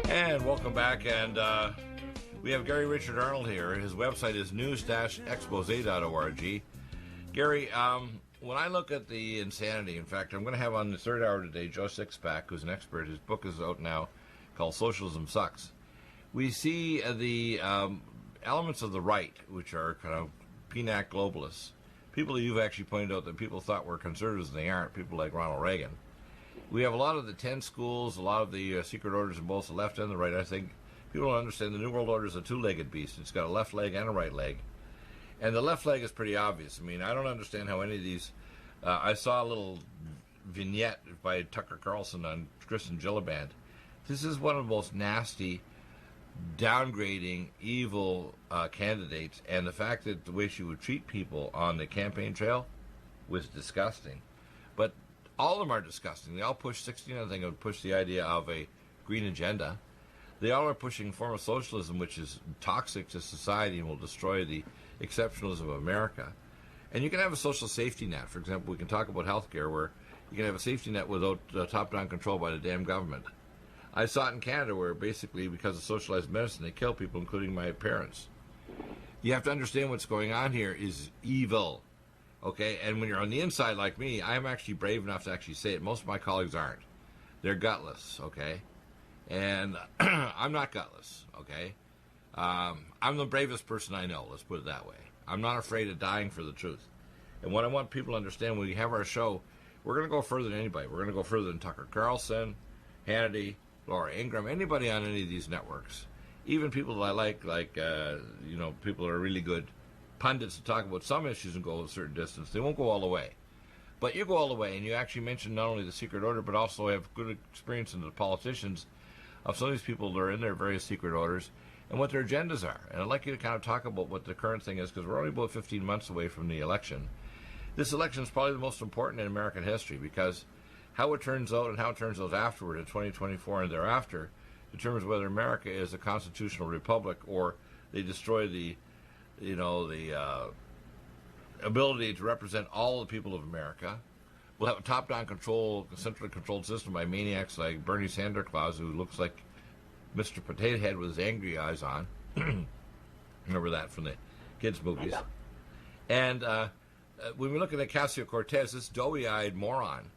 And welcome back, and we have Gary Richard Arnold here. His website is news-expose.org. Gary, when I look at the insanity, in fact, I'm going to have on the third hour today Joe Sixpack, who's an expert. His book is out now called Socialism Sucks. We see the elements of the right, which are kind of PNAC globalists, people that you've actually pointed out that people thought were conservatives and they aren't, people like Ronald Reagan. We have a lot of the 10 schools, a lot of the secret orders in both the left and the right. I think people don't understand the New World Order is a two-legged beast. It's got a left leg and a right leg. And the left leg is pretty obvious. I mean, I don't understand how any of these... I saw a little vignette by Tucker Carlson on Kristen Gillibrand. This is one of the most nasty, downgrading, evil candidates. And the fact that the way she would treat people on the campaign trail was disgusting. But all of them are disgusting. They all push 16, I think, would push the idea of a green agenda. They all are pushing a form of socialism which is toxic to society and will destroy the exceptionalism of America. And you can have a social safety net. For example, we can talk about healthcare where you can have a safety net without top-down control by the damn government. I saw it in Canada where basically because of socialized medicine they kill people, including my parents. You have to understand what's going on here is evil. Okay, and when you're on the inside like me, I'm actually brave enough to actually say it. Most of my colleagues aren't. They're gutless, okay? And I'm not gutless, okay? I'm the bravest person I know, let's put it that way. I'm not afraid of dying for the truth. And what I want people to understand, when we have our show, we're going to go further than anybody. We're going to go further than Tucker Carlson, Hannity, Laura Ingraham, anybody on any of these networks. Even people that I like people that are really good pundits to talk about some issues and go a certain distance. They won't go all the way. But you go all the way, and you actually mention not only the secret order, but also have good experience in the politicians of some of these people that are in their various secret orders and what their agendas are. And I'd like you to kind of talk about what the current thing is, because we're only about 15 months away from the election. This election is probably the most important in American history, because how it turns out and how it turns out afterward in 2024 and thereafter determines whether America is a constitutional republic or they destroy the ability to represent all the people of America. We'll have a top-down control, centrally controlled system by maniacs like Bernie Sanders, who looks like Mr. Potato Head with his angry eyes on. Remember that from the kids' movies. Yeah. And when we look at Ocasio-Cortez, this doughy-eyed moron,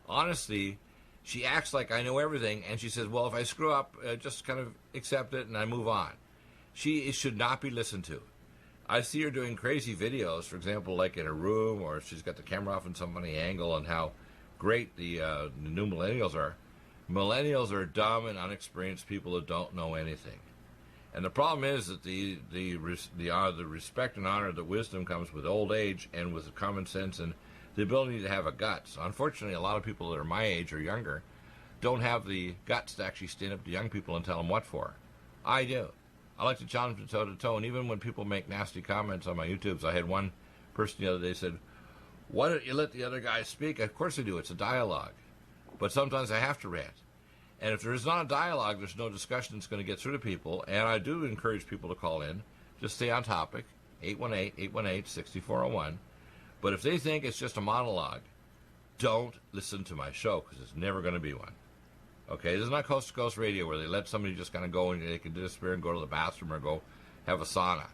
honestly, she acts like I know everything, and she says, well, if I screw up, just kind of accept it and I move on. She should not be listened to. I see her doing crazy videos, for example, like in a room, or she's got the camera off in some funny angle, and how great the new millennials are. Millennials are dumb and unexperienced people that don't know anything. And the problem is that the respect and honor, the wisdom comes with old age and with common sense and the ability to have a guts. Unfortunately, a lot of people that are my age or younger don't have the guts to actually stand up to young people and tell them what for. I do. I like to challenge them toe-to-toe, and even when people make nasty comments on my YouTubes, I had one person the other day said, why don't you let the other guy speak? Of course I do. It's a dialogue. But sometimes I have to rant. And if there is not a dialogue, there's no discussion that's going to get through to people. And I do encourage people to call in. Just stay on topic, 818-818-6401. But if they think it's just a monologue, don't listen to my show, because it's never going to be one. Okay, this is not Coast to Coast Radio where they let somebody just kind of go and they can disappear and go to the bathroom or go have a sauna.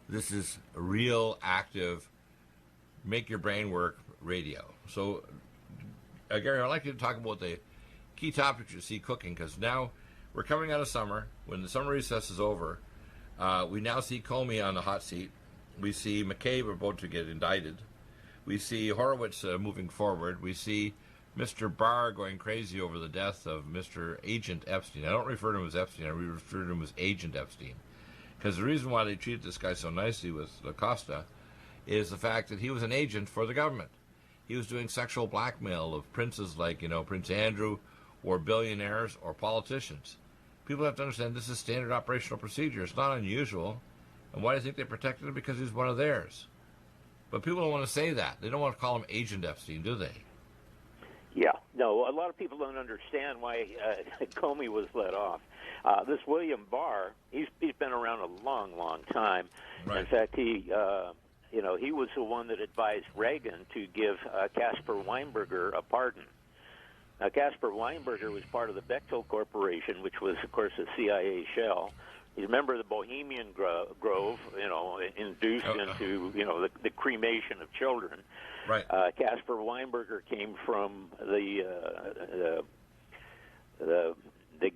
This is real, active, make your brain work radio. So, Gary, I'd like you to talk about the key topics you see cooking, because now we're coming out of summer. When the summer recess is over, we now see Comey on the hot seat. We see McCabe about to get indicted. We see Horowitz moving forward. We see Mr. Barr going crazy over the death of Mr. Agent Epstein. I don't refer to him as Epstein. I refer to him as Agent Epstein. Because the reason why they treated this guy so nicely with Acosta is the fact that he was an agent for the government. He was doing sexual blackmail of princes like, Prince Andrew, or billionaires, or politicians. People have to understand this is standard operational procedure. It's not unusual. And why do you think they protected him? Because he's one of theirs. But people don't want to say that. They don't want to call him Agent Epstein, do they? Yeah, no, a lot of people don't understand why Comey was let off. This William Barr, he's been around a long, long time. Right. In fact, he was the one that advised Reagan to give Caspar Weinberger a pardon. Caspar Weinberger was part of the Bechtel Corporation, which was, of course, a CIA shell. You remember the Bohemian Grove, induced into, the cremation of children. Right. Caspar Weinberger came from the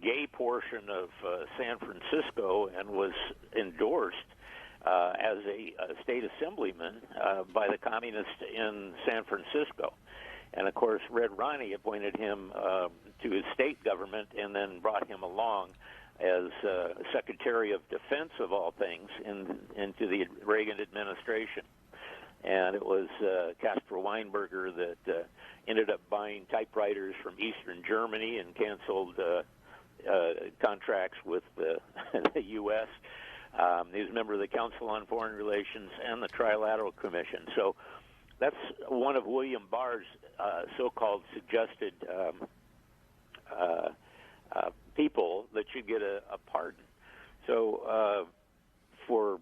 gay portion of San Francisco and was endorsed as a state assemblyman by the communists in San Francisco. And, of course, Red Ronnie appointed him to his state government and then brought him along as Secretary of Defense, of all things, into the Reagan administration. And it was Caspar Weinberger that ended up buying typewriters from Eastern Germany and canceled contracts with the U.S. He was a member of the Council on Foreign Relations and the Trilateral Commission. So that's one of William Barr's so-called suggested people that should get a pardon. So for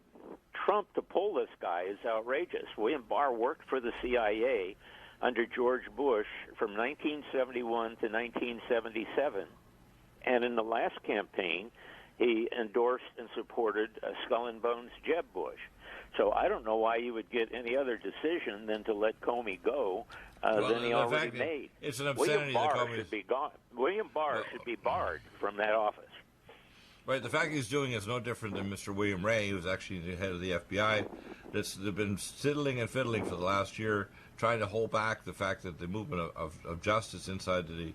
Trump to pull this guy is outrageous. William Barr worked for the CIA under George Bush from 1971 to 1977. And in the last campaign, he endorsed and supported Skull and Bones Jeb Bush. So I don't know why you would get any other decision than to let Comey go than he already made. It's an obscenity. William Barr should be gone. William Barr should be barred from that office. Right. The fact he's doing is no different than Mr. William Ray, who's actually the head of the FBI. That's been fiddling and fiddling for the last year, trying to hold back the fact that the movement of justice inside the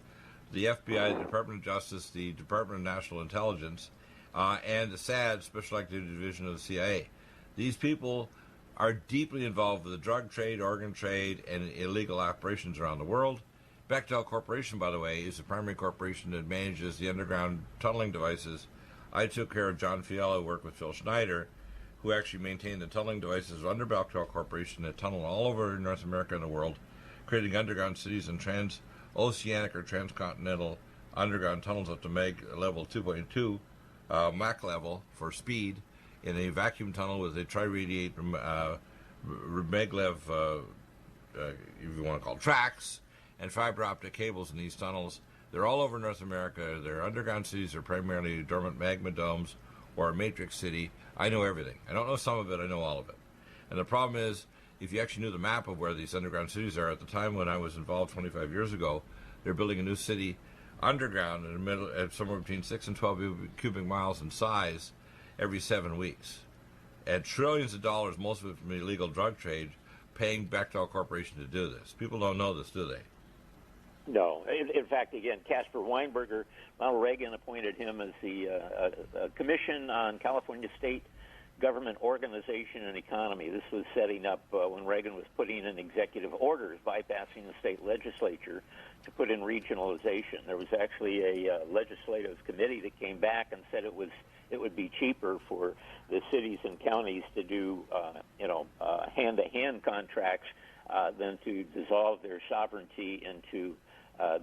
FBI, the Department of Justice, the Department of National Intelligence, and the SAD, Special Activity Division of the CIA. These people are deeply involved with the drug trade, organ trade, and illegal operations around the world. Bechtel Corporation, by the way, is the primary corporation that manages the underground tunneling devices. I took care of John Fiala, who worked with Phil Schneider, who actually maintained the tunneling devices under Bechtel Corporation that tunnel all over North America and the world, creating underground cities and transoceanic or transcontinental underground tunnels up to Mach level 2.2, Mach level for speed, in a vacuum tunnel with a tri-radiate maglev, if you want to call it, tracks, and fiber optic cables in these tunnels. They're all over North America. Their underground cities are primarily dormant magma domes or a matrix city. I know everything. I don't know some of it. I know all of it. And the problem is, if you actually knew the map of where these underground cities are, at the time when I was involved 25 years ago, they're building a new city underground in the middle, at somewhere between 6 and 12 cubic miles in size every 7 weeks. And trillions of dollars, most of it from the illegal drug trade, paying Bechtel Corporation to do this. People don't know this, do they? No. In fact, again, Caspar Weinberger, Ronald Reagan appointed him as the Commission on California State Government Organization and Economy. This was setting up when Reagan was putting in executive orders bypassing the state legislature to put in regionalization. There was actually a legislative committee that came back and said it would be cheaper for the cities and counties to do hand-to-hand contracts than to dissolve their sovereignty into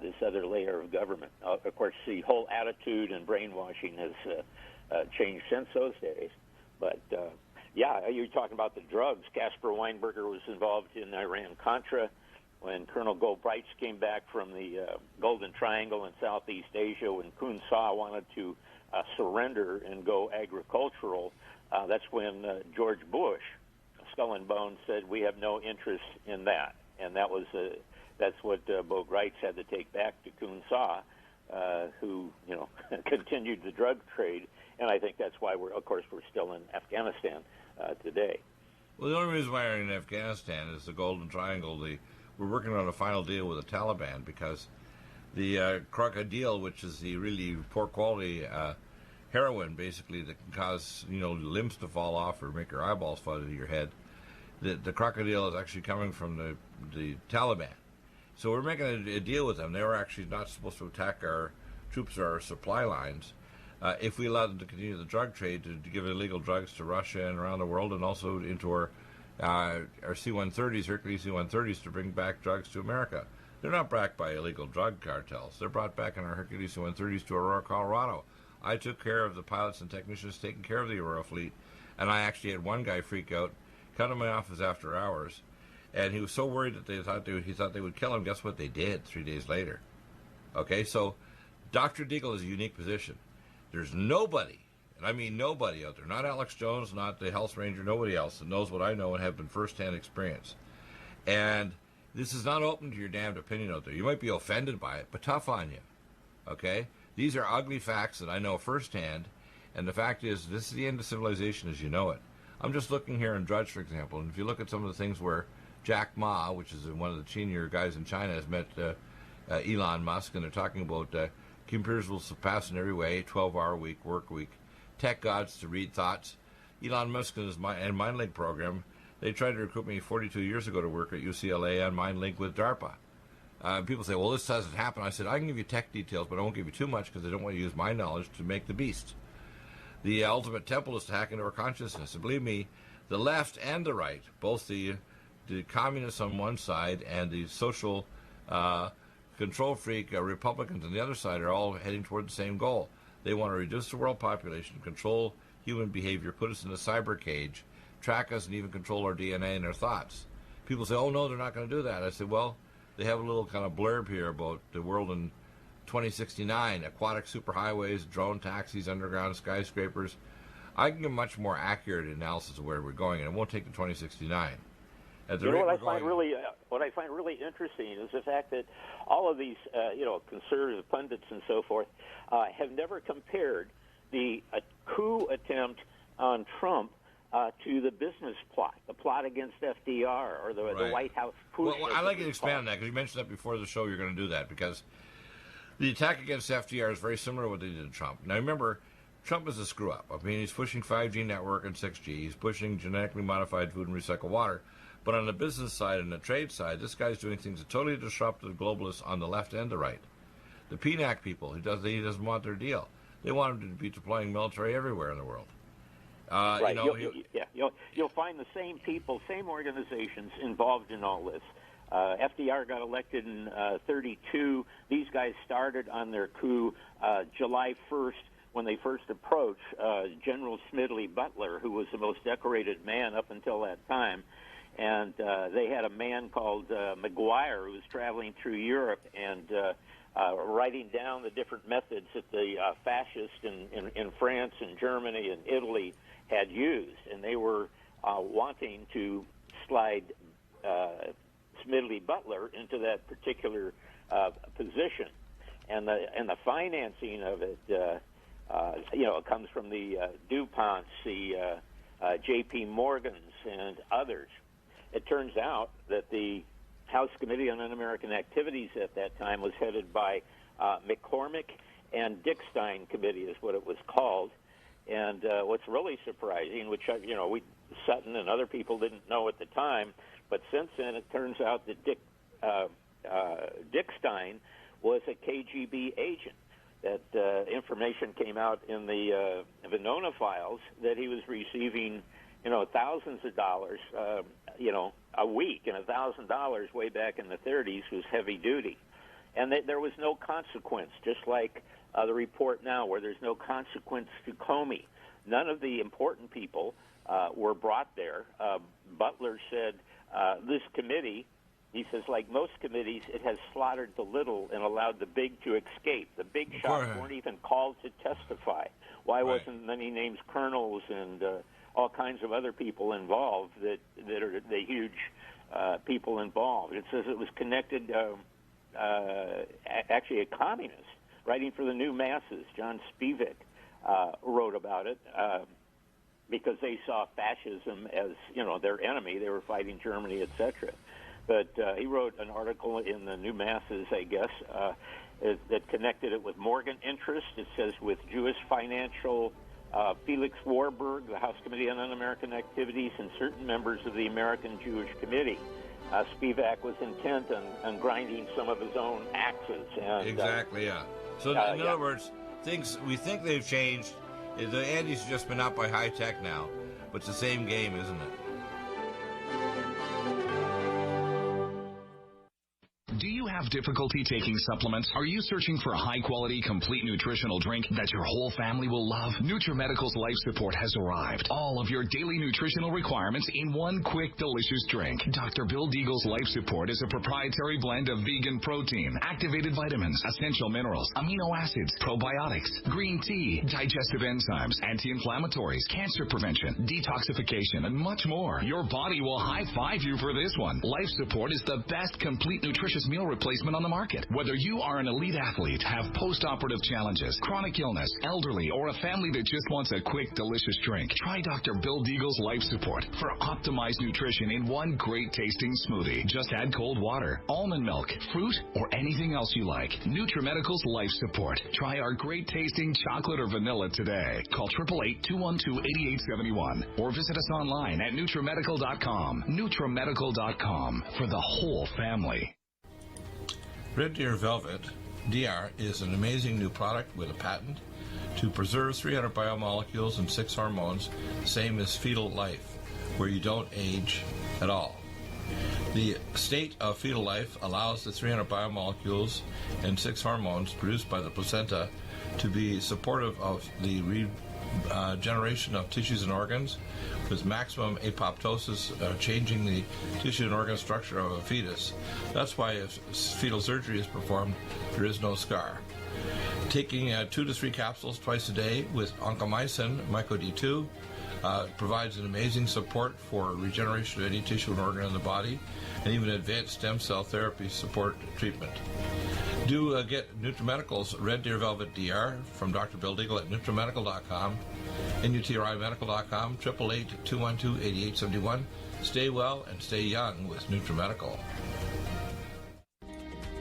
this other layer of government. Of course, the whole attitude and brainwashing has changed since those days. But, you're talking about the drugs. Caspar Weinberger was involved in Iran-Contra when Colonel Goldbrights came back from the Golden Triangle in Southeast Asia, when Kun Sa wanted to surrender and go agricultural. That's when George Bush, Skull and Bones, said, we have no interest in that. And that's what Bo Gritz had to take back to Kun Sa, who continued the drug trade. And I think that's why we're still in Afghanistan today. Well, the only reason why we're in Afghanistan is the Golden Triangle. We're working on a final deal with the Taliban because the crocodile, which is the really poor quality heroin, basically, that can cause limbs to fall off or make your eyeballs fall into your head. The crocodile is actually coming from the Taliban. So we're making a deal with them. They were actually not supposed to attack our troops or our supply lines if we allowed them to continue the drug trade, to give illegal drugs to Russia and around the world, and also into our C-130s, Hercules C-130s, to bring back drugs to America. They're not backed by illegal drug cartels. They're brought back in our Hercules C-130s to Aurora, Colorado. I took care of the pilots and technicians taking care of the Aurora fleet, and I actually had one guy freak out, cut in my office after hours, and he was so worried that he thought they would kill him. Guess what they did 3 days later? Okay, so Dr. Deagle is a unique position. There's nobody, and I mean nobody out there, not Alex Jones, not the Health Ranger, nobody else that knows what I know and have been firsthand experience. And this is not open to your damned opinion out there. You might be offended by it, but tough on you. Okay? These are ugly facts that I know firsthand, and the fact is, this is the end of civilization as you know it. I'm just looking here in Drudge, for example, and if you look at some of the things where Jack Ma, which is one of the senior guys in China, has met Elon Musk, and they're talking about computers will surpass in every way, 12-hour work week, tech gods to read thoughts. Elon Musk and his MindLink program, they tried to recruit me 42 years ago to work at UCLA on MindLink with DARPA. People say, well, this doesn't happen. I said, I can give you tech details, but I won't give you too much because I don't want to use my knowledge to make the beast. The ultimate temple is to hack into our consciousness. And believe me, the left and the right, both the communists on one side and the social control freak Republicans on the other side are all heading toward the same goal. They want to reduce the world population, control human behavior, put us in a cyber cage, track us, and even control our DNA and our thoughts. People say, oh, no, they're not going to do that. I said, well, they have a little kind of blurb here about the world in 2069, aquatic superhighways, drone taxis, underground skyscrapers. I can give a much more accurate analysis of where we're going, and it won't take to 2069. What I find really interesting is the fact that all of these, conservative pundits and so forth, have never compared the coup attempt on Trump to the business plot, the plot against FDR or the White House push. Well, I'd like you to expand on that because you mentioned that before the show. You're going to do that because the attack against FDR is very similar to what they did to Trump. Now, remember, Trump is a screw-up. I mean, he's pushing 5G network and 6G. He's pushing genetically modified food and recycled water. But on the business side and the trade side, this guy's doing things that totally disrupt the globalists on the left and the right. The PNAC people, he doesn't want their deal. They want him to be deploying military everywhere in the world. Right. You'll find the same people, same organizations involved in all this. FDR got elected in 32. These guys started on their coup July 1st when they first approached General Smedley Butler, who was the most decorated man up until that time. And they had a man called McGuire who was traveling through Europe and writing down the different methods that the fascists in France and Germany and Italy had used. And they were wanting to slide Smedley Butler into that particular position. And the financing of it, it comes from the DuPonts, the J.P. Morgans, and others. It turns out that the House Committee on Un-American Activities at that time was headed by McCormick and Dickstein Committee is what it was called. And what's really surprising, which, Sutton and other people didn't know at the time, but since then it turns out that Dickstein was a KGB agent. That information came out in the Venona files that he was receiving thousands of dollars, a week, and $1,000 way back in the 30s was heavy duty. And there was no consequence, just like the report now where there's no consequence to Comey. None of the important people were brought there. Butler said this committee, he says, like most committees, it has slaughtered the little and allowed the big to escape. The big shots weren't even called to testify. Why wasn't any names colonels and all kinds of other people involved that are the huge people involved? It says it was connected, actually a communist writing for the New Masses, John Spivak, wrote about it because they saw fascism as, their enemy. They were fighting Germany, etc. But he wrote an article in the New Masses, I guess, that connected it with Morgan interest. It says with Jewish financial Felix Warburg, the House Committee on Un-American Activities, and certain members of the American Jewish Committee. Spivak was intent on grinding some of his own axes. And, exactly, yeah. So in other words, things we think they've changed. The Andes just been out by high tech now, but it's the same game, isn't it? Do you have difficulty taking supplements? Are you searching for a high-quality, complete nutritional drink that your whole family will love? NutriMedical's Life Support has arrived. All of your daily nutritional requirements in one quick, delicious drink. Dr. Bill Deagle's Life Support is a proprietary blend of vegan protein, activated vitamins, essential minerals, amino acids, probiotics, green tea, digestive enzymes, anti-inflammatories, cancer prevention, detoxification, and much more. Your body will high-five you for this one. Life Support is the best complete nutritious meal replacement on the market. Whether you are an elite athlete, have post-operative challenges, chronic illness, elderly, or a family that just wants a quick, delicious drink, try Dr. Bill Deagle's Life Support for optimized nutrition in one great-tasting smoothie. Just add cold water, almond milk, fruit, or anything else you like. NutriMedical's Life Support. Try our great-tasting chocolate or vanilla today. Call 888-212-8871 or visit us online at NutriMedical.com. NutriMedical.com for the whole family. Red Deer Velvet DR is an amazing new product with a patent to preserve 300 biomolecules and 6 hormones, same as fetal life, where you don't age at all. The state of fetal life allows the 300 biomolecules and 6 hormones produced by the placenta to be supportive of the regeneration of tissues and organs, with maximum apoptosis, changing the tissue and organ structure of a fetus. That's why if fetal surgery is performed, there is no scar. Taking 2 to 3 capsules twice a day with oncomycin, myco-D2, provides an amazing support for regeneration of any tissue and organ in the body, and even advanced stem cell therapy support treatment. Do get NutriMedical's Red Deer Velvet DR from Dr. Bill Deagle at NutriMedical.com, NutriMedical.com, 888-212-8871. Stay well and stay young with NutriMedical.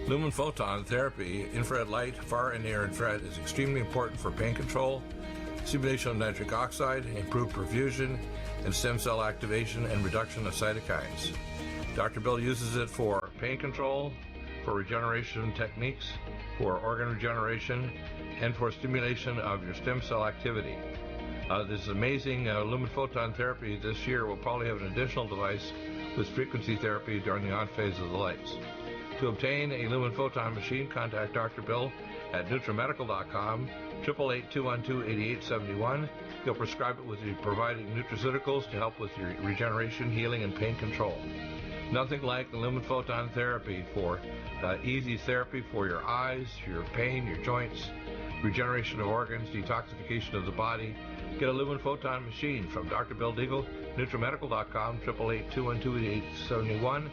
Lumen photon therapy, infrared light, far and near infrared, is extremely important for pain control, stimulation of nitric oxide, improved perfusion, and stem cell activation and reduction of cytokines. Dr. Bill uses it for pain control, for regeneration techniques, for organ regeneration, and for stimulation of your stem cell activity. This amazing lumen photon therapy this year will probably have an additional device with frequency therapy during the on phase of the lights. To obtain a lumen photon machine, contact Dr. Bill at NutriMedical.com, 888-212-8871. He'll prescribe it with you providing nutraceuticals to help with your regeneration, healing, and pain control. Nothing like the lumen photon therapy for easy therapy for your eyes, your pain, your joints, regeneration of organs, detoxification of the body. Get a lumen photon machine from Dr. Bill Deagle, NutriMedical.com, 888-212-8871.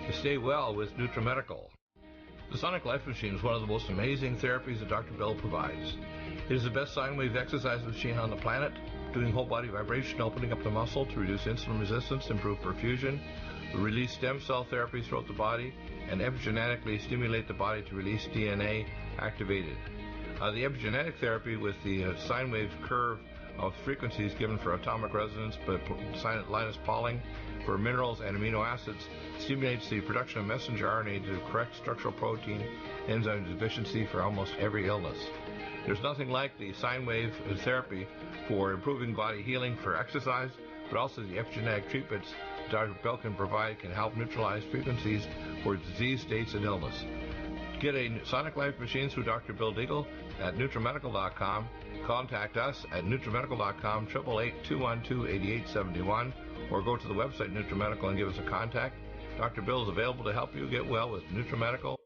To stay well with NutriMedical. The Sonic Life Machine is one of the most amazing therapies that Dr. Bill provides. It is the best sine wave exercise machine on the planet, doing whole body vibration, opening up the muscle to reduce insulin resistance, improve perfusion, release stem cell therapies throughout the body, and epigenetically stimulate the body to release DNA activated. The epigenetic therapy with the sine wave curve of frequencies given for atomic resonance, but Linus Pauling for minerals and amino acids, stimulates the production of messenger RNA to correct structural protein enzyme deficiency for almost every illness. There's nothing like the sine wave therapy for improving body healing for exercise, but also the epigenetic treatments Dr. Bill can provide can help neutralize frequencies for disease states and illness. Get a Sonic Life machine through Dr. Bill Deagle at NutriMedical.com. Contact us at NutriMedical.com, 888-212-8871, or go to the website NutriMedical and give us a contact. Dr. Bill is available to help you get well with NutriMedical.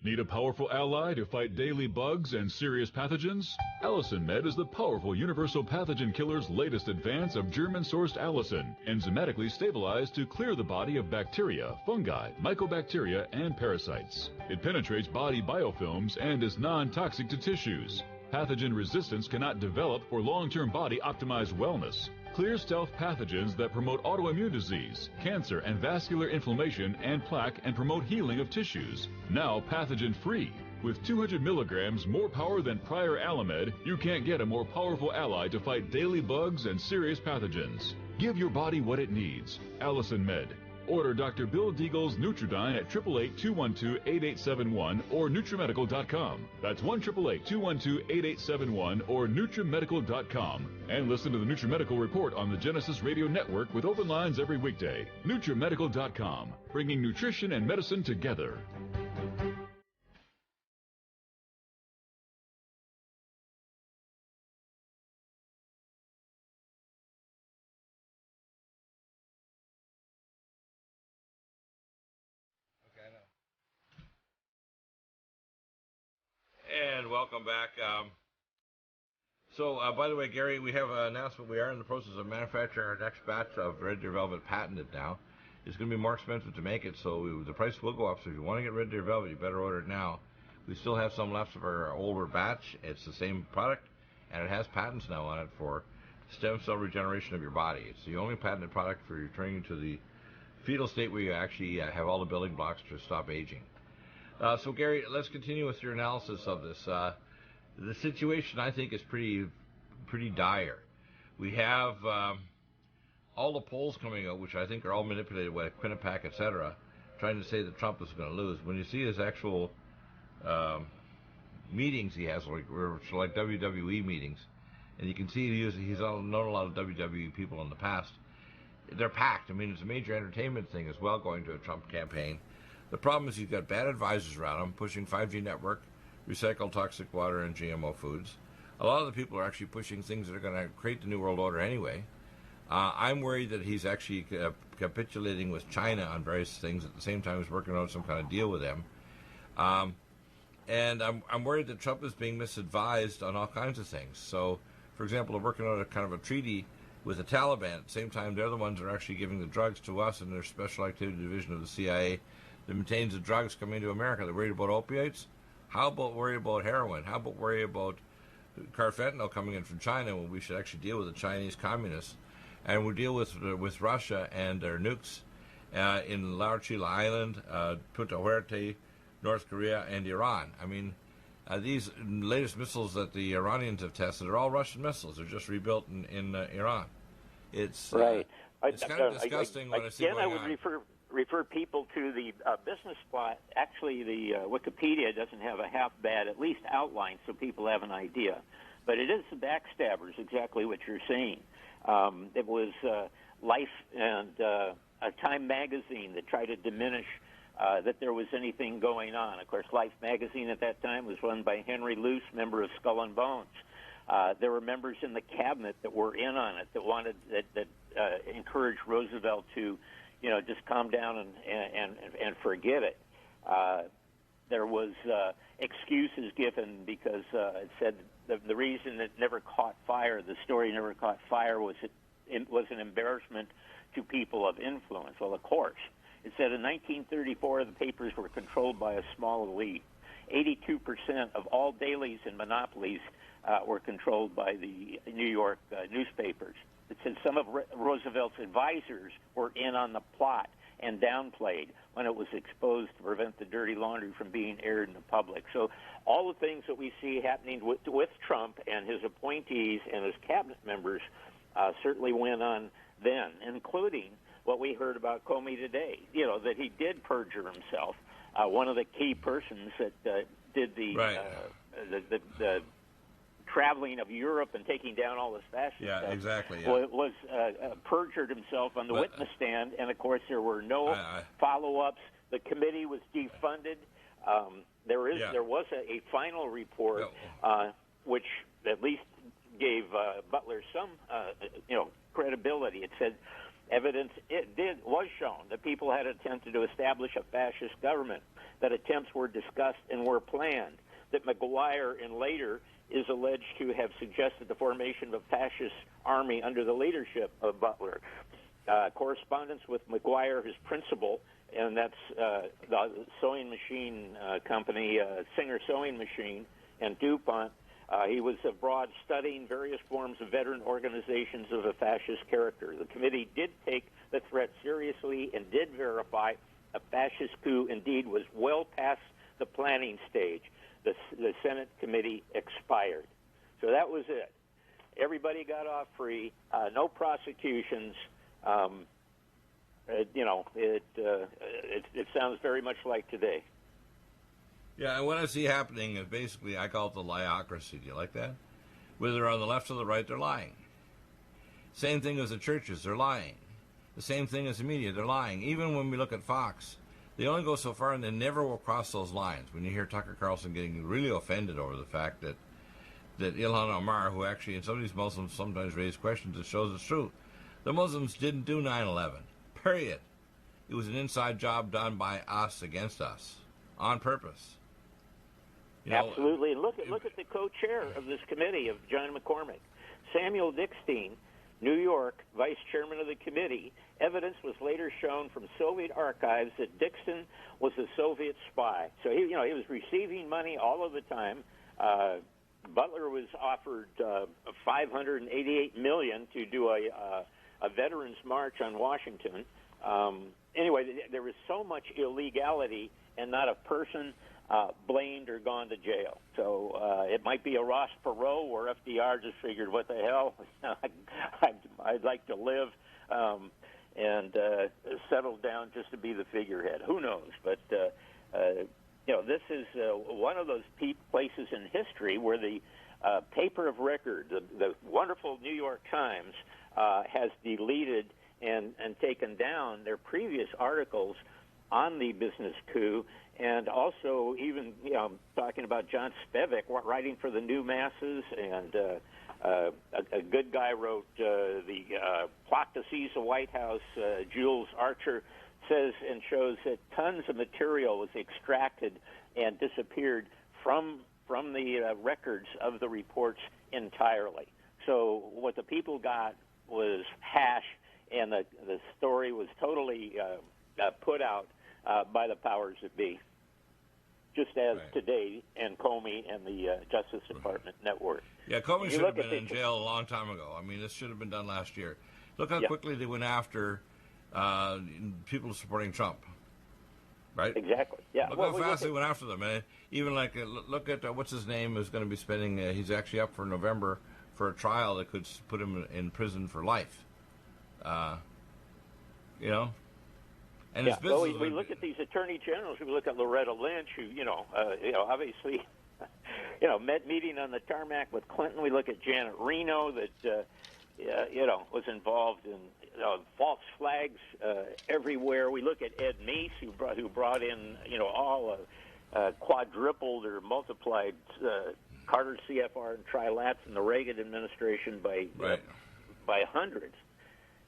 Need a powerful ally to fight daily bugs and serious pathogens? Allicin Med is the powerful universal pathogen killer's latest advance of German-sourced allicin, enzymatically stabilized to clear the body of bacteria, fungi, mycobacteria, and parasites. It penetrates body biofilms and is non-toxic to tissues. Pathogen resistance cannot develop for long-term body-optimized wellness. Clear stealth pathogens that promote autoimmune disease, cancer and vascular inflammation and plaque, and promote healing of tissues. Now pathogen-free. With 200 milligrams more power than prior Alamed, you can't get a more powerful ally to fight daily bugs and serious pathogens. Give your body what it needs. Allicin Med. Order Dr. Bill Deagle's Nutridyne at 888-212-8871 or NutriMedical.com. That's 1-888-212-8871 or NutriMedical.com. And listen to the NutriMedical Report on the Genesis Radio Network with open lines every weekday. NutriMedical.com, bringing nutrition and medicine together. and welcome back. By the way, Gary, we have an announcement. We are in the process of manufacturing our next batch of Red Deer Velvet patented now. It's going to be more expensive to make it, so the price will go up. So if you want to get Red Deer Velvet, you better order it now. We still have some left of our older batch. It's the same product, and it has patents now on it for stem cell regeneration of your body. It's the only patented product for returning to the fetal state where you actually have all the building blocks to stop aging. So, Gary, let's continue with your analysis of this. The situation, I think, is pretty dire. We have all the polls coming out, which I think are all manipulated by Quinnipiac, etc., trying to say that Trump is going to lose. When you see his actual meetings he has, like WWE meetings, and you can see he's known a lot of WWE people in the past. They're packed. I mean, it's a major entertainment thing as well, going to a Trump campaign. The problem is he's got bad advisors around him, pushing 5G network, recycled toxic water, and GMO foods. A lot of the people are actually pushing things that are going to create the New World Order anyway. I'm worried that he's actually capitulating with China on various things at the same time as working on some kind of deal with them. And I'm worried that Trump is being misadvised on all kinds of things. So, for example, they're working on a kind of a treaty with the Taliban. At the same time, they're the ones that are actually giving the drugs to us in their Special Activity Division of the CIA that maintains the drugs coming to America. They're worried about opiates. How about worry about heroin? How about worry about carfentanil coming in from China when we should actually deal with the Chinese communists? And we'll deal with Russia and their nukes in Laur Chila Island, Punta Huerte, North Korea, and Iran. I mean, these latest missiles that the Iranians have tested are all Russian missiles. They're just rebuilt in Iran. It's right. It's kind of disgusting what I see going on. Again, I would refer people to the business plot. Actually, the Wikipedia doesn't have a half bad, at least outline, so people have an idea. But it is the backstabbers, exactly what you're saying. It was Life and Time magazine that tried to diminish that there was anything going on. Of course, Life magazine at that time was run by Henry Luce, member of Skull and Bones. There were members in the cabinet that were in on it, that wanted that encouraged Roosevelt to, just calm down and forget it. There was excuses given because it said the reason it never caught fire, the story never caught fire, was it was an embarrassment to people of influence. Well, of course. It said in 1934 the papers were controlled by a small elite. 82% of all dailies and monopolies were controlled by the New York newspapers. It said some of Roosevelt's advisors were in on the plot and downplayed when it was exposed to prevent the dirty laundry from being aired in the public. So all the things that we see happening with Trump and his appointees and his cabinet members certainly went on then, including what we heard about Comey today, that he did perjure himself. One of the key persons that did the traveling of Europe and taking down all this fascist stuff was perjured himself on the witness stand, and of course there were no follow-ups. The committee was defunded. There was a final report which at least gave Butler some credibility. It said evidence was shown that people had attempted to establish a fascist government, that attempts were discussed and were planned, that McGuire and later is alleged to have suggested the formation of a fascist army under the leadership of Butler. Correspondence with McGuire, his principal, and that's the sewing machine company, Singer Sewing Machine, and DuPont. He was abroad studying various forms of veteran organizations of a fascist character. The committee did take the threat seriously and did verify a fascist coup indeed was well past the planning stage. The Senate committee expired. So that was it. Everybody got off free. No prosecutions. It sounds very much like today. Yeah, and what I see happening is basically, I call it the liocracy. Do you like that? Whether they're on the left or the right, they're lying. Same thing as the churches, they're lying. The same thing as the media, they're lying. Even when we look at Fox, they only go so far and they never will cross those lines. When you hear Tucker Carlson getting really offended over the fact that Ilhan Omar, who actually, and some of these Muslims sometimes raise questions that shows it's true, the Muslims didn't do 9/11, period. It was an inside job done by us against us, on purpose. Absolutely. And look at the co-chair of this committee, of John McCormick. Samuel Dickstein, New York, vice chairman of the committee. Evidence was later shown from Soviet archives that Dixon was a Soviet spy. So he was receiving money all of the time. Butler was offered $588 million to do a veterans march on Washington. Anyway, there was so much illegality, and not a person blamed or gone to jail. So it might be a Ross Perot, or FDR just figured, what the hell, I'd like to live and settle down just to be the figurehead. Who knows? But this is one of those places in history where the paper of record, the wonderful New York Times, has deleted and taken down their previous articles on the business coup, and also even talking about John Spivak writing for the New Masses, and a good guy wrote the plot to seize the White House. Jules Archer says and shows that tons of material was extracted and disappeared from the records of the reports entirely. So what the people got was hash, and the story was totally put out by the powers that be, just as today and Comey and the Justice Department network. Yeah, Comey should have been in jail a long time ago. I mean, this should have been done last year. Look how quickly they went after people supporting Trump, right? Exactly. Yeah. Look how fast they went after them. And even look at what's his name is going to be spending. He's actually up for November for a trial that could put him in prison for life. And his business. Well, we look at these attorney generals. We look at Loretta Lynch, who obviously meeting on the tarmac with Clinton. We look at Janet Reno, that was involved in false flags everywhere. We look at Ed Meese, who brought in all quadrupled or multiplied Carter CFR and trilats in the Reagan administration by hundreds.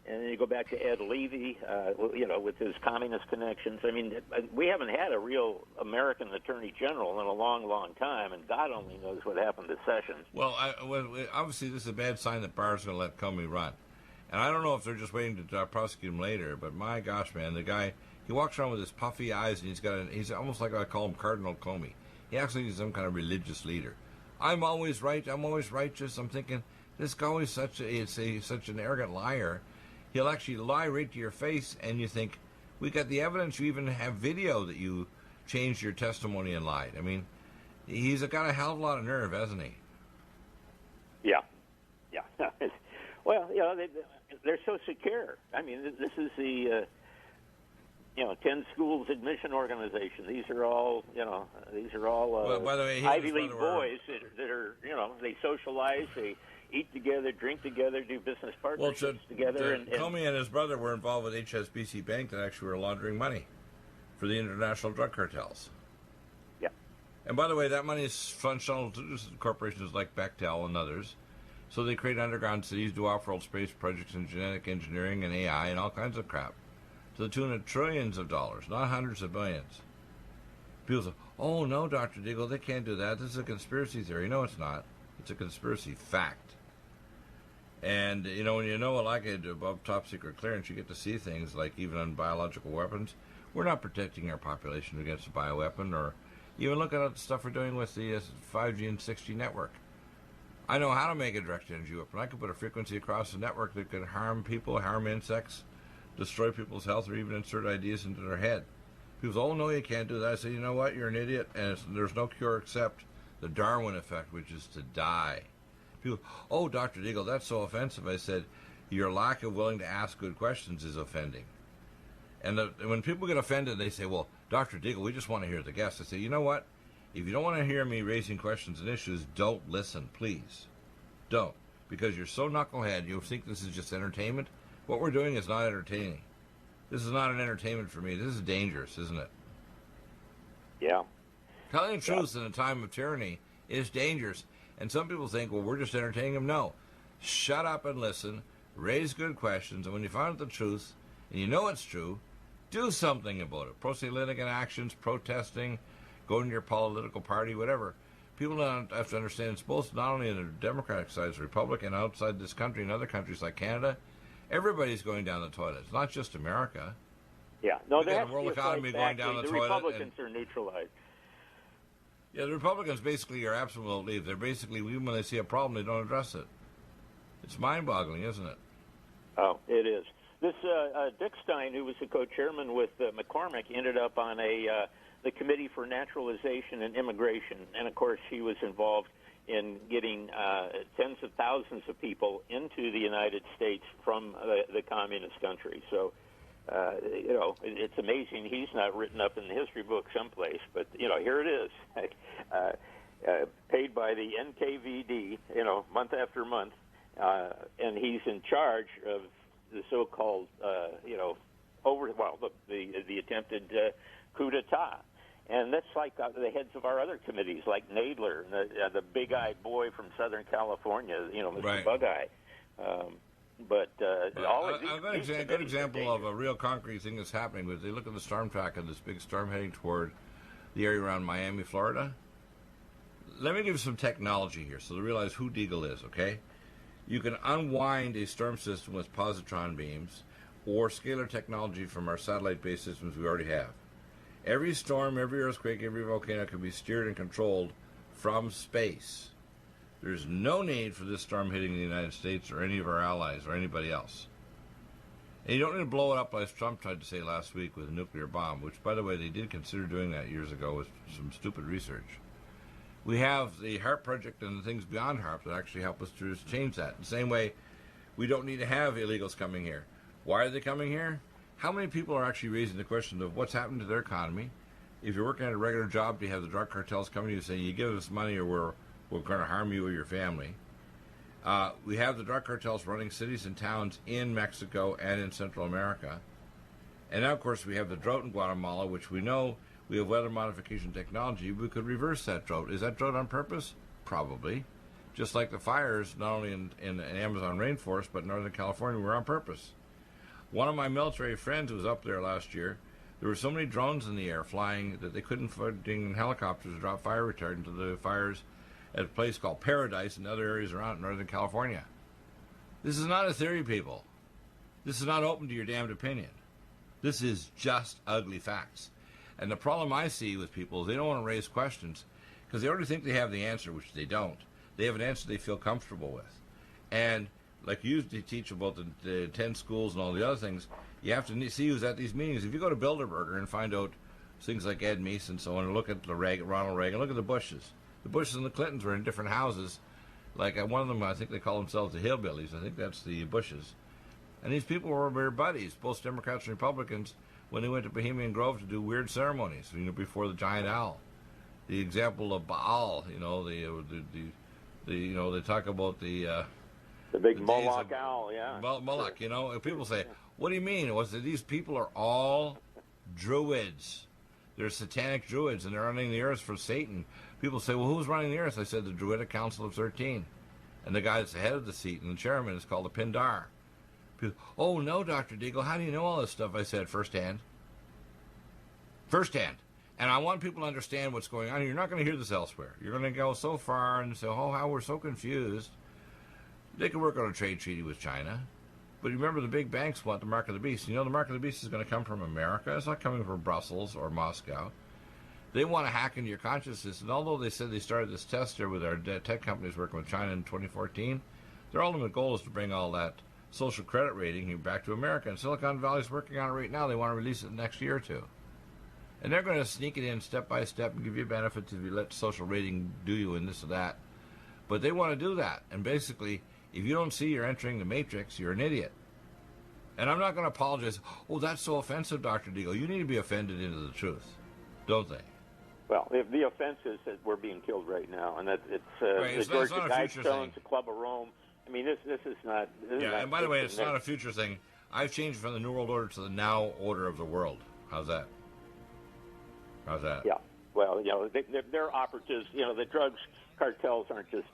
And then you go back to Ed Levy, with his communist connections. I mean, we haven't had a real American attorney general in a long, long time, and God only knows what happened to Sessions. Well, obviously this is a bad sign that Barr's going to let Comey run. And I don't know if they're just waiting to prosecute him later, but my gosh, man, the guy, he walks around with his puffy eyes, and he's almost like I call him Cardinal Comey. He acts like he's some kind of religious leader. I'm always right, I'm always righteous. I'm thinking, this guy is such an arrogant liar. He'll actually lie right to your face, and you think, we got the evidence. You even have video that you changed your testimony and lied. I mean, he's got a hell of a lot of nerve, hasn't he? Yeah. Well, they're so secure. I mean, this is the 10 schools admission organization. These are all by the way, Ivy League boys that are they socialize, they eat together, drink together, do business partnerships together. And Comey and his brother were involved with HSBC Bank that actually were laundering money for the international drug cartels. Yeah. And by the way, that money is functional to corporations like Bechtel and others. So they create underground cities, do off-world space projects in genetic engineering and AI and all kinds of crap, to the tune of trillions of dollars, not hundreds of billions. People say, oh, no, Dr. Deagle, they can't do that. This is a conspiracy theory. No, it's not. It's a conspiracy fact. And, when you know like above top secret clearance, you get to see things like even on biological weapons. We're not protecting our population against a bioweapon, or even look at the stuff we're doing with the 5G and 6G network. I know how to make a direct energy weapon. I could put a frequency across the network that could harm people, harm insects, destroy people's health, or even insert ideas into their head. People say, oh, no, you can't do that. I say, you know what? You're an idiot, and there's no cure except the Darwin effect, which is to die. People, oh, Dr. Deagle, that's so offensive. I said, your lack of willing to ask good questions is offending. And when people get offended, they say, well, Dr. Deagle, we just want to hear the guest. I say, you know what? If you don't want to hear me raising questions and issues, don't listen, please. Don't. Because you're so knucklehead, you think this is just entertainment. What we're doing is not entertaining. This is not an entertainment for me. This is dangerous, isn't it? Yeah. Telling the truth in a time of tyranny is dangerous. And some people think, well, we're just entertaining them. No. Shut up and listen. Raise good questions. And when you find out the truth, and you know it's true, do something about it. Proselytic actions, protesting, going to your political party, whatever. People don't have to understand it's both not only in the Democratic side, it's Republican, outside this country and other countries like Canada. Everybody's going down the toilet. It's not just America. Yeah, no, there has to be a economy going down the toilet. The Republicans are neutralized. Yeah, the Republicans basically are absolutely. They're basically, even when they see a problem, they don't address it. It's mind-boggling, isn't it? Oh, it is. This Dick Stein, who was the co-chairman with McCormick, ended up on the Committee for Naturalization and Immigration, and of course he was involved in getting tens of thousands of people into the United States from the communist country. So, it's amazing he's not written up in the history book someplace, but, here it is, paid by the NKVD, month after month, and he's in charge of the so-called, the attempted coup d'etat. And that's like the heads of our other committees, like Nadler, and the big-eyed boy from Southern California, Mr. Right. Bug-Eye. All of these... I've got a good example of a real concrete thing that's happening. But they look at the storm track of this big storm heading toward the area around Miami, Florida. Let me give you some technology here so to realize who Deagle is, okay? You can unwind a storm system with positron beams or scalar technology from our satellite-based systems we already have. Every storm, every earthquake, every volcano can be steered and controlled from space. There's no need for this storm hitting the United States or any of our allies or anybody else. And you don't need to blow it up like Trump tried to say last week with a nuclear bomb, which, by the way, they did consider doing that years ago with some stupid research. We have the HARP project and the things beyond HARP that actually help us to change that. The same way, we don't need to have illegals coming here. Why are they coming here? How many people are actually raising the question of what's happened to their economy? If you're working at a regular job, do you have the drug cartels coming to you saying, you give us money or we're going to harm you or your family? We have the drug cartels running cities and towns in Mexico and in Central America. And now, of course, we have the drought in Guatemala, which we know we have weather modification technology. We could reverse that drought. Is that drought on purpose? Probably. Just like the fires, not only in the Amazon rainforest, but in Northern California, were on purpose. One of my military friends was up there last year. There were so many drones in the air flying that they couldn't in helicopters to drop fire retardant to the fires at a place called Paradise and other areas around Northern California. This is not a theory, people. This is not open to your damned opinion. This is just ugly facts. And the problem I see with people is they don't want to raise questions because they already think they have the answer, which they don't. They have an answer they feel comfortable with. And like you used to teach about the 10 schools and all the other things, you have to see who's at these meetings. If you go to Bilderberger and find out things like Ed Meese and so on, and look at Ronald Reagan, look at the Bushes. The Bushes and the Clintons were in different houses. Like one of them, I think they call themselves the Hillbillies. I think that's the Bushes. And these people were their buddies, both Democrats and Republicans, when they went to Bohemian Grove to do weird ceremonies, before the giant owl. The example of Baal, they talk about the big Moloch owl, yeah. Moloch, people say, what do you mean? These people are all druids. They're satanic druids, and they're running the earth for Satan. People say, well, who's running the earth? I said, the Druidic Council of 13. And the guy that's the head of the seat and the chairman is called a Pindar. People, oh, no, Dr. Deagle, how do you know all this stuff? I said, firsthand. Firsthand. And I want people to understand what's going on. You're not going to hear this elsewhere. You're going to go so far and say, oh, how we're so confused. They could work on a trade treaty with China. But remember, the big banks want the mark of the beast. The mark of the beast is going to come from America. It's not coming from Brussels or Moscow. They want to hack into your consciousness. And although they said they started this test here with our tech companies working with China in 2014, their ultimate goal is to bring all that social credit rating back to America. And Silicon Valley's working on it right now. They want to release it next year or two. And they're going to sneak it in step by step and give you benefits if you let social rating do you and this or that. But they want to do that. And basically, if you don't see you're entering the matrix, you're an idiot. And I'm not going to apologize. Oh, that's so offensive, Dr. Deagle. You need to be offended into the truth, don't they? Well, the offense is that we're being killed right now, and that it's the Georgia Guidestones, the Club of Rome. I mean, this is not. And by the way, it's not a future thing. I've changed from the New World Order to the now order of the world. How's that? Yeah. Well, they're operatives. The drugs cartels aren't just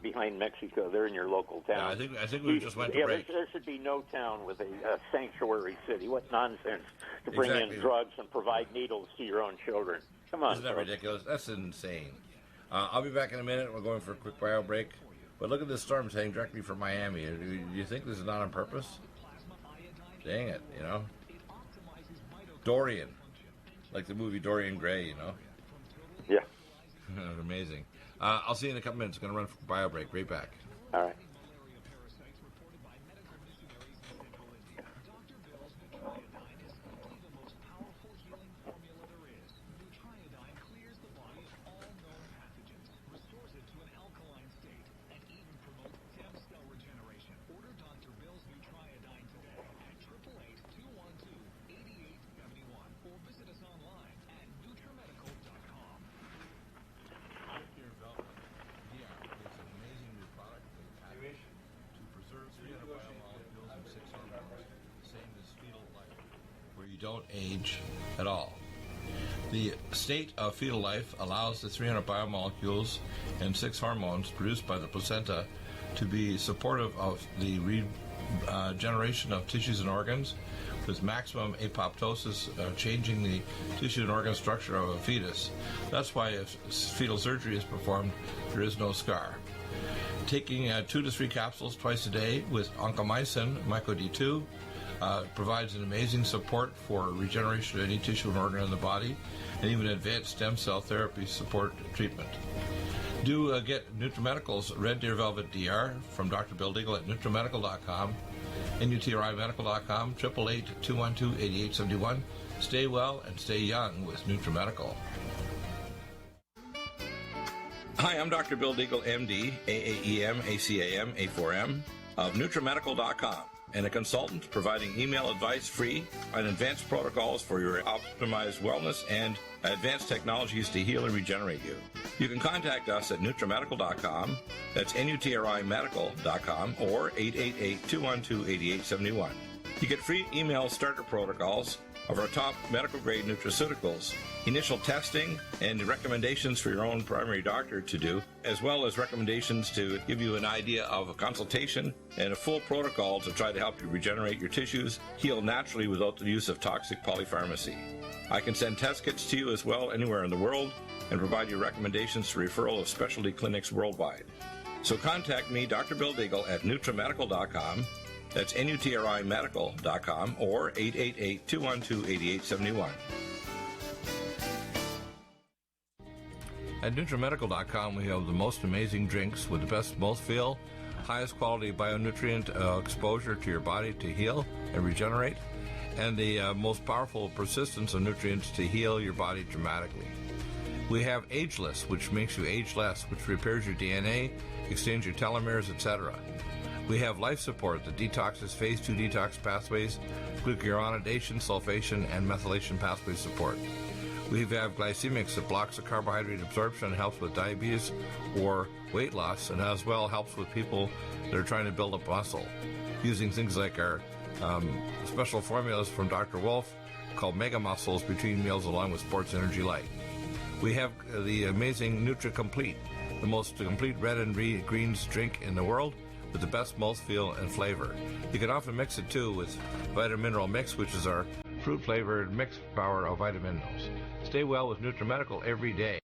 behind Mexico; they're in your local town. Yeah, I think we just went to break. There should be no town with a sanctuary city. What nonsense to bring in drugs and provide needles to your own children. Come on. Isn't that ridiculous? That's insane. I'll be back in a minute. We're going for a quick bio break. But look at this storm heading directly from Miami. Do you think this is not on purpose? Dang it, you know. Dorian. Like the movie Dorian Gray, you know. Yeah. Amazing. I'll see you in a couple minutes. Going to run for a bio break. Right back. All right. Don't age at all. The state of fetal life allows the 300 biomolecules and 6 hormones produced by the placenta to be supportive of the regeneration of tissues and organs, with maximum apoptosis changing the tissue and organ structure of a fetus. That's why if fetal surgery is performed, there is no scar. Taking 2 to 3 capsules twice a day with oncomycin, myco-D2, provides an amazing support for regeneration of any tissue and organ in the body, and even advanced stem cell therapy support treatment. Do get NutriMedical's Red Deer Velvet DR from Dr. Bill Deagle at NutriMedical.com, NUTRIMedical.com, 888-212-8871. Stay well and stay young with NutriMedical. Hi, I'm Dr. Bill Deagle, MD, AAEM, ACAM, A4M, of NutriMedical.com, and a consultant providing email advice free on advanced protocols for your optimized wellness and advanced technologies to heal and regenerate you. You can contact us at NutriMedical.com, that's NUTRIMedical.com, or 888-212-8871. You get free email starter protocols of our top medical-grade nutraceuticals, initial testing, and recommendations for your own primary doctor to do, as well as recommendations to give you an idea of a consultation and a full protocol to try to help you regenerate your tissues, heal naturally without the use of toxic polypharmacy. I can send test kits to you as well anywhere in the world and provide you recommendations for referral of specialty clinics worldwide. So contact me, Dr. Bill Deagle, at NutriMedical.com. That's NUTRIMedical.com, or 888-212-8871. At NutriMedical.com, we have the most amazing drinks with the best mouthfeel, highest quality bionutrient exposure to your body to heal and regenerate, and the most powerful persistence of nutrients to heal your body dramatically. We have Ageless, which makes you age less, which repairs your DNA, extends your telomeres, etc. We have Life Support that detoxes phase 2 detox pathways, glucuronidation, sulfation, and methylation pathway support. We have Glycemics that blocks the carbohydrate absorption and helps with diabetes or weight loss, and as well helps with people that are trying to build up muscle, using things like our special formulas from Dr. Wolf called Mega Muscles between meals along with Sports Energy Light. We have the amazing NutriComplete, the most complete red and greens drink in the world, with the best mouthfeel and flavor. You can often mix it too with Vitamin Mineral Mix, which is our fruit-flavored mixed power of vitamin minerals. Stay well with NutriMedical every day.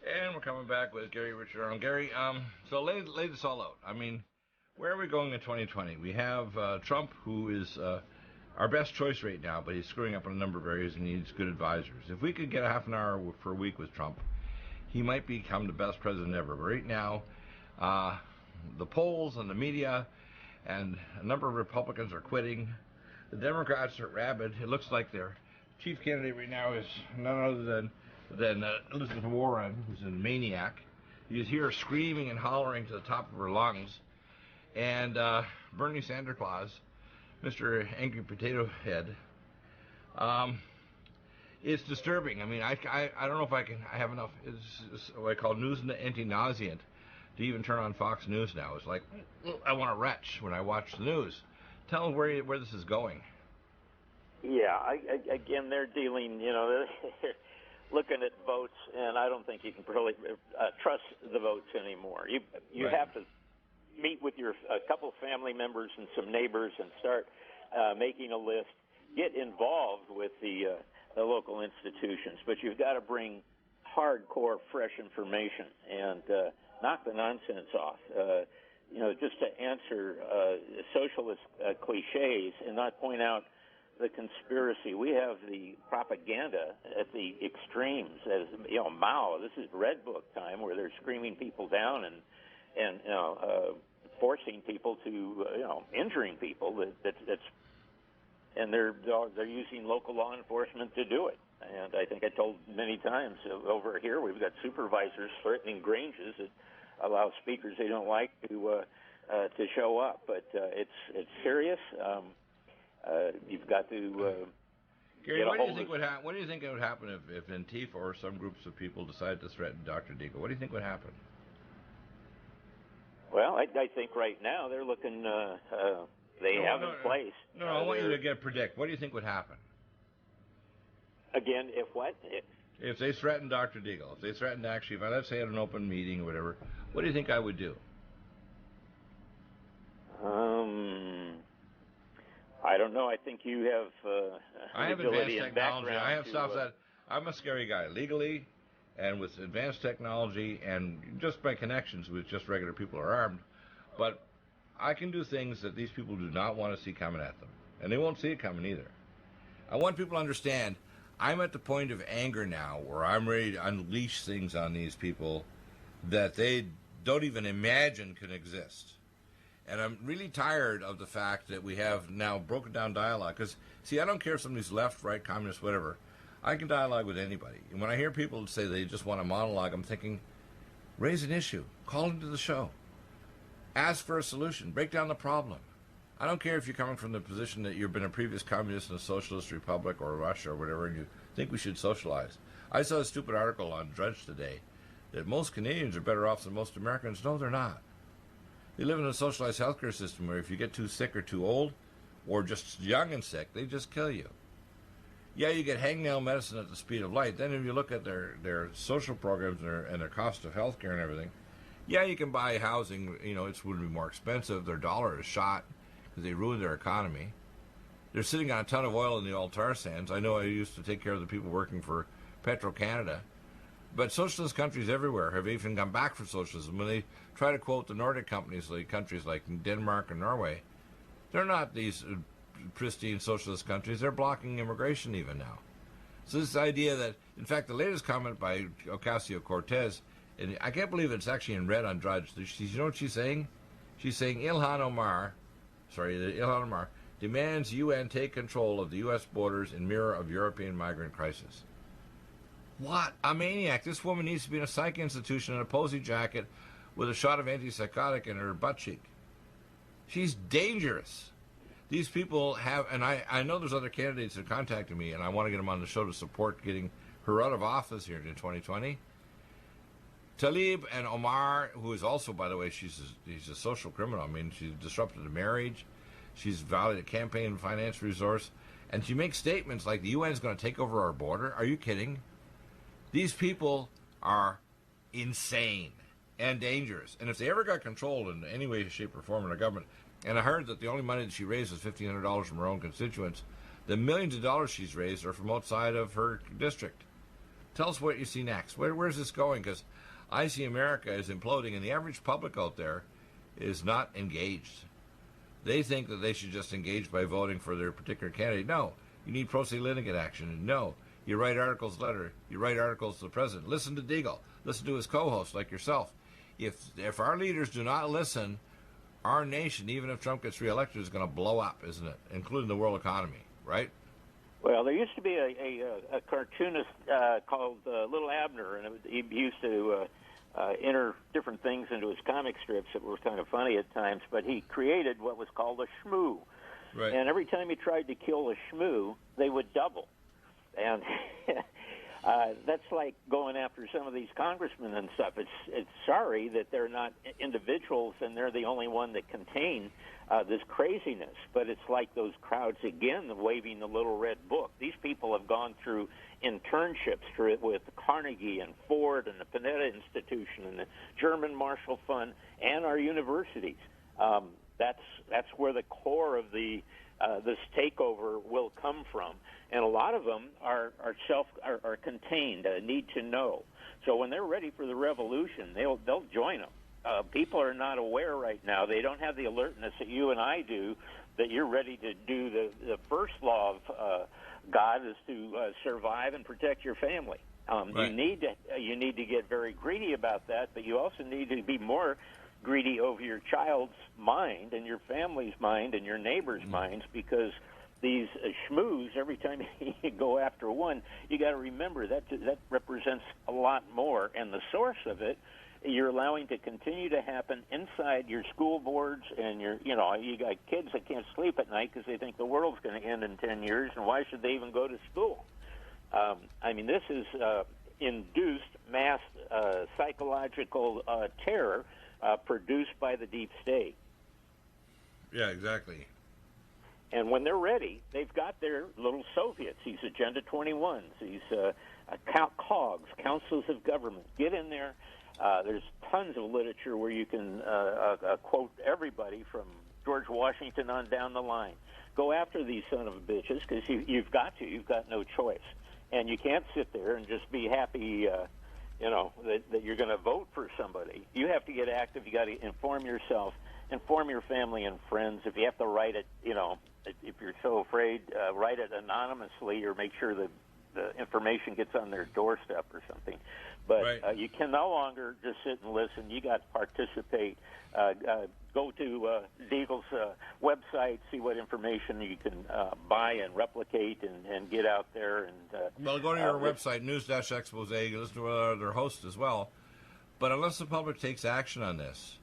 And we're coming back with Gary Richard Arnold. Gary, so lay this all out. I mean, where are we going in 2020? We have Trump, who is our best choice right now, but he's screwing up in a number of areas and needs good advisors. If we could get a half an hour for a week with Trump, he might become the best president ever. But right now, the polls and the media and a number of Republicans are quitting. The Democrats are rabid. It looks like their chief candidate right now is none other than Elizabeth Warren, who's a maniac. You hear her screaming and hollering to the top of her lungs. And Bernie Sanders Claus, Mr. Angry Potato Head, it's disturbing. I mean, I don't know if I have enough. It's what I call news anti-nauseant to even turn on Fox News now. It's like I want to retch when I watch the news. Tell them where this is going. Yeah, again, they're dealing. They're looking at votes, and I don't think you can really trust the votes anymore. You have to. meet with a couple family members and some neighbors and start making a list. Get involved with the local institutions, but you've got to bring hardcore, fresh information and knock the nonsense off. Just to answer socialist cliches and not point out the conspiracy. We have the propaganda at the extremes. As Mao. This is Red Book time, where they're screaming people down and forcing people to injuring people. And they're using local law enforcement to do it. And I think I told many times over here we've got supervisors threatening Granges that allow speakers they don't like to show up. But it's serious. You've got to. Gary, what do you think would happen? What do you think would happen if Antifa or some groups of people decided to threaten Dr. Deagle? What do you think would happen? Well, I think right now they're looking. They have in place. No, I want you to predict. What do you think would happen? Again, if what? If they threatened Dr. Deagle, if they threatened actually, if I let's say at an open meeting or whatever, what do you think I would do? I don't know. I think you have. I have advanced technology. I have stuff that I'm a scary guy legally, and with advanced technology, and just by connections with just regular people who are armed, but I can do things that these people do not want to see coming at them, and they won't see it coming either. I want people to understand. I'm at the point of anger now where I'm ready to unleash things on these people that they don't even imagine can exist. And I'm really tired of the fact that we have now broken down dialogue. Because, see, I don't care if somebody's left, right, communist, whatever. I can dialogue with anybody. And when I hear people say they just want a monologue, I'm thinking, raise an issue. Call into the show. Ask for a solution. Break down the problem. I don't care if you're coming from the position that you've been a previous communist in a socialist republic or Russia or whatever, and you think we should socialize. I saw a stupid article on Drudge today that most Canadians are better off than most Americans. No, they're not. They live in a socialized healthcare system where if you get too sick or too old or just young and sick, they just kill you. Yeah, you get hangnail medicine at the speed of light. Then if you look at their social programs and their cost of healthcare and everything, yeah, you can buy housing. It would be more expensive. Their dollar is shot because they ruined their economy. They're sitting on a ton of oil in the old tar sands. I know I used to take care of the people working for Petro-Canada. But socialist countries everywhere have even gone back for socialism. When they try to quote the Nordic countries like Denmark and Norway, they're not these pristine socialist countries. They're blocking immigration even now. So this idea that, in fact, the latest comment by Ocasio-Cortez, and I can't believe it's actually in red on Drudge. You know what she's saying? She's saying Ilhan Omar demands UN take control of the U.S. borders in mirror of European migrant crisis. What a maniac. This woman needs to be in a psych institution in a posy jacket with a shot of antipsychotic in her butt cheek. She's dangerous. These people have, and I know there's other candidates that are contacting me, and I want to get them on the show to support getting her out of office here in 2020. Tlaib and Omar, who is also, by the way, he's a social criminal. I mean, she disrupted a marriage. She's valued a campaign finance resource. And she makes statements like the UN is going to take over our border. Are you kidding? These people are insane and dangerous. And if they ever got control in any way, shape, or form in our government, and I heard that the only money that she raised was $1,500 from her own constituents, the millions of dollars she's raised are from outside of her district. Tell us what you see next. Where's this going? Because I see America is imploding, and the average public out there is not engaged. They think that they should just engage by voting for their particular candidate. No, you need pro se litigant action. No, you write articles letter. You write articles to the president. Listen to Deagle. Listen to his co-host like yourself. If our leaders do not listen, our nation, even if Trump gets reelected, is going to blow up, isn't it? Including the world economy, right? Well, there used to be a cartoonist called Little Abner, and he used to enter different things into his comic strips that were kind of funny at times, but he created what was called a shmoo. Right. And every time he tried to kill a shmoo, they would double. And That's like going after some of these congressmen and stuff. It's sorry that they're not individuals and they're the only one that contain this craziness. But it's like those crowds again waving the little red book. These people have gone through internships with Carnegie and Ford and the Panetta Institution and the German Marshall Fund and our universities. That's where the core of this takeover will come from, and a lot of them are contained, need to know. So when they're ready for the revolution, they'll join them. People are not aware right now. They don't have the alertness that you and I do, that you're ready to do the first law of God is to survive and protect your family. Right. You need to get very greedy about that, but you also need to be more greedy over your child's mind and your family's mind and your neighbor's minds, because these schmoos, every time you go after one, you got to remember that represents a lot more, and the source of it you're allowing to continue to happen inside your school boards, and you got kids that can't sleep at night because they think the world's going to end in 10 years, and why should they even go to school? This is induced mass psychological terror produced by the deep state. Yeah, exactly. And when they're ready, they've got their little Soviets, these Agenda 21s, these COGs, Councils of Government. Get in there. There's tons of literature where you can quote everybody from George Washington on down the line. Go after these son of bitches, because you've got to. You've got no choice. And you can't sit there and just be happy that you're going to vote for somebody. You have to get active. You got to inform yourself, inform your family and friends. If you have to write it, if you're so afraid, write it anonymously, or make sure that the information gets on their doorstep or something. But right. You can no longer just sit and listen. You got to participate. Go to Deagle's website, see what information you can buy and replicate and get out there. And well, go to your website, news-expose. You listen to other hosts as well. But unless the public takes action on this,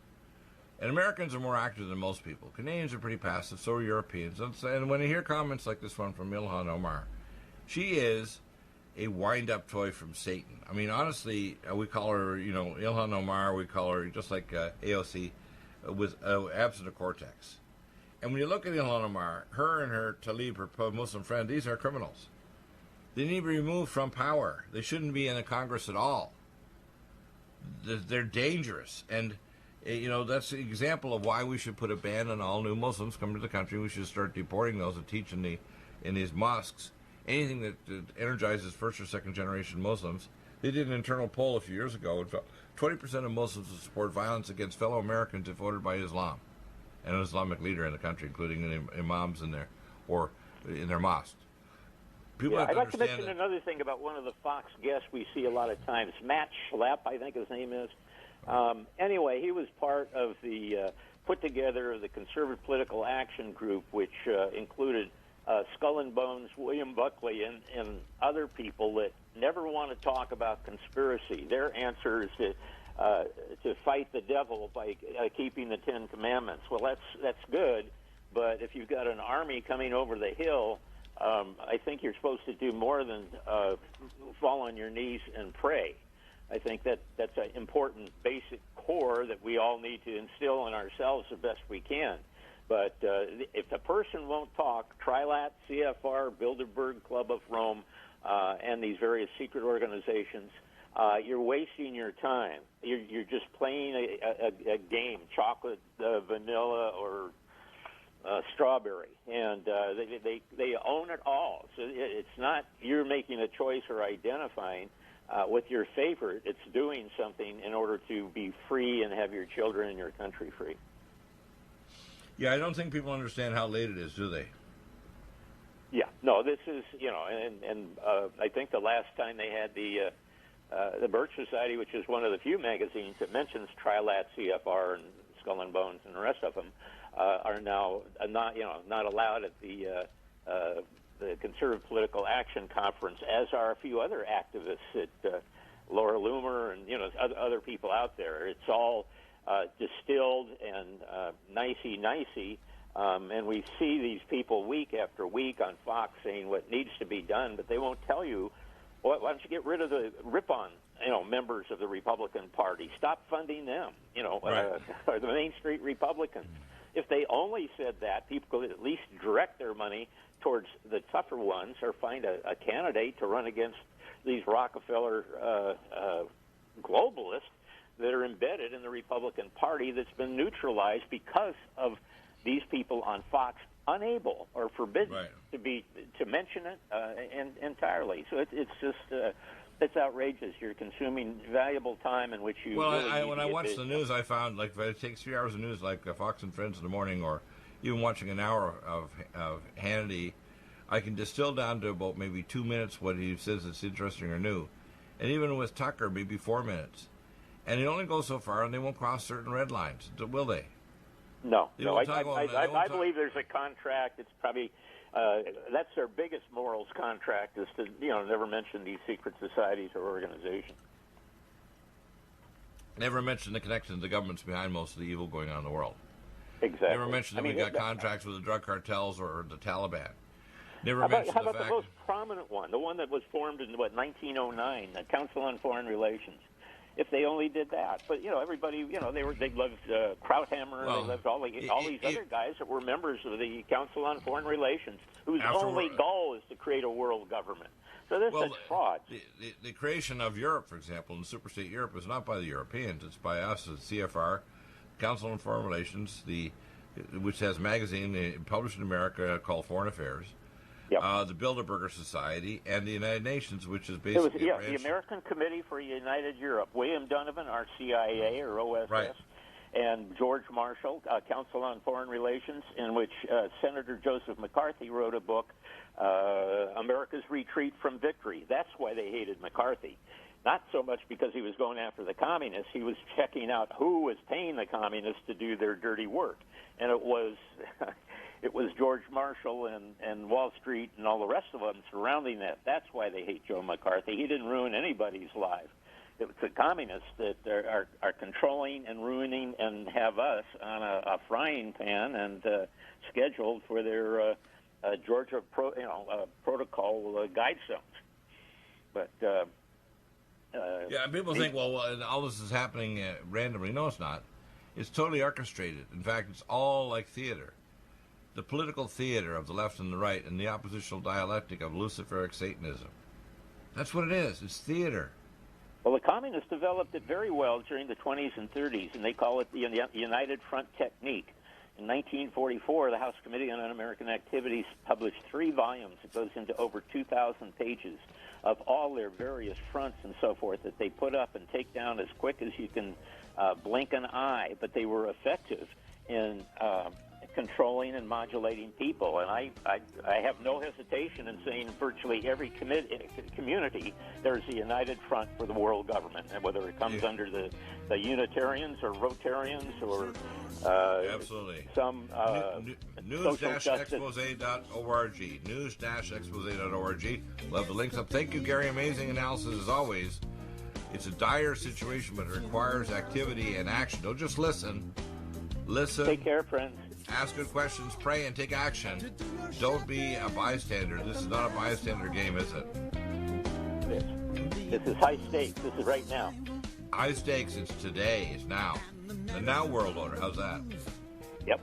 and Americans are more active than most people. Canadians are pretty passive, so are Europeans. And when you hear comments like this one from Ilhan Omar, she is a wind-up toy from Satan. I mean, honestly, we call her, Ilhan Omar. We call her just like AOC with absent a cortex. And when you look at Ilhan Omar, her and her Talib, her Muslim friend, these are criminals. They need to be removed from power. They shouldn't be in the Congress at all. They're dangerous. And, that's an example of why we should put a ban on all new Muslims coming to the country. We should start deporting those and teach in these mosques anything that energizes first or second generation Muslims. They did an internal poll a few years ago. 20% of Muslims would support violence against fellow Americans if voted by Islam and an Islamic leader in the country, including imams in their mosques. I'd like to mention another thing about one of the Fox guests we see a lot of times, Matt Schlepp, I think his name is. Anyway, he was part of the put together of the Conservative Political Action Group, which included Skull and Bones, William Buckley, and other people that never want to talk about conspiracy. Their answer is to fight the devil by keeping the Ten Commandments. Well, that's good, but if you've got an army coming over the hill, I think you're supposed to do more than fall on your knees and pray. I think that's an important basic core that we all need to instill in ourselves the best we can. But if the person won't talk, Trilat, CFR, Bilderberg, Club of Rome, and these various secret organizations, you're wasting your time. You're just playing a game, chocolate, vanilla, or strawberry, and they own it all. So it's not you're making a choice or identifying with your favorite. It's doing something in order to be free and have your children and your country free. Yeah, I don't think people understand how late it is, do they? Yeah, no, this is, and I think the last time they had the Birch Society, which is one of the few magazines that mentions Trilat, CFR, and Skull and Bones, and the rest of them, are now not allowed at the Conservative Political Action Conference, as are a few other activists at Laura Loomer and other people out there. It's all distilled and nicey, and we see these people week after week on Fox saying what needs to be done, but they won't tell you Why don't you get rid of the rip-on, members of the Republican Party? Stop funding them, Right. Or the Main Street Republicans. If they only said that, people could at least direct their money towards the tougher ones, or find a candidate to run against these Rockefeller globalists that are embedded in the Republican Party, that's been neutralized because of these people on Fox unable or forbidden to mention it entirely. So it's just it's outrageous. You're consuming valuable time in which you. Well, really when I watch the news, I found like if I take 3 hours of news, like Fox and Friends in the morning, or even watching an hour of Hannity, I can distill down to about maybe 2 minutes what he says that's interesting or new, and even with Tucker, maybe 4 minutes, and it only goes so far, and they won't cross certain red lines, will they? No. I believe there's a contract. It's probably that's their biggest morals contract, is to never mention these secret societies or organizations. Never mention the connection to the governments behind most of the evil going on in the world. Exactly. Never mention that we got contracts with the drug cartels or the Taliban. Never How mention about the most prominent one, the one that was formed in 1909, the Council on Foreign Relations? If they only did that, but everybody, they loved Krauthammer, they loved all these other guys that were members of the Council on Foreign Relations, whose only goal is to create a world government. So this is fraud. The creation of Europe, for example, in superstate Europe, is not by the Europeans; it's by us, the CFR, Council on Foreign Relations, which has a magazine published in America called Foreign Affairs. Yep. The Bilderberger Society, and the United Nations, which is basically the American Committee for United Europe. William Donovan, our CIA or OSS, and George Marshall, Council on Foreign Relations, in which Senator Joseph McCarthy wrote a book, America's Retreat from Victory. That's why they hated McCarthy. Not so much because he was going after the communists. He was checking out who was paying the communists to do their dirty work. And it was George Marshall and Wall Street and all the rest of them surrounding that. That's why they hate Joe McCarthy. He didn't ruin anybody's life. It was the communists that are controlling and ruining and have us on a frying pan and scheduled for their Georgia protocol guidestones. But people think, well, all this is happening randomly. No, it's not. It's totally orchestrated. In fact, it's all like theater. The political theater of the left and the right, and the oppositional dialectic of Luciferic Satanism. That's what it is. It's theater. Well, the communists developed it very well during the 20s and 30s, and they call it the United Front Technique. In 1944, the House Committee on Un-American Activities published 3 volumes. It goes into over 2,000 pages of all their various fronts and so forth that they put up and take down as quick as you can blink an eye, but they were effective in controlling and modulating people. And I have no hesitation in saying virtually every community, there's a united front for the world government, and whether it comes under the Unitarians or Rotarians or absolutely some news-expose.org, news-expose.org. We'll have the links up. Thank you, Gary. Amazing analysis as always. It's a dire situation, but it requires activity and action. Don't just listen. Listen. Take care, friends. Ask good questions, pray, and take action. Don't be a bystander. This is not a bystander game, is it? This is high stakes. This is right now. High stakes. It's today. It's now. The now world order. How's that? Yep.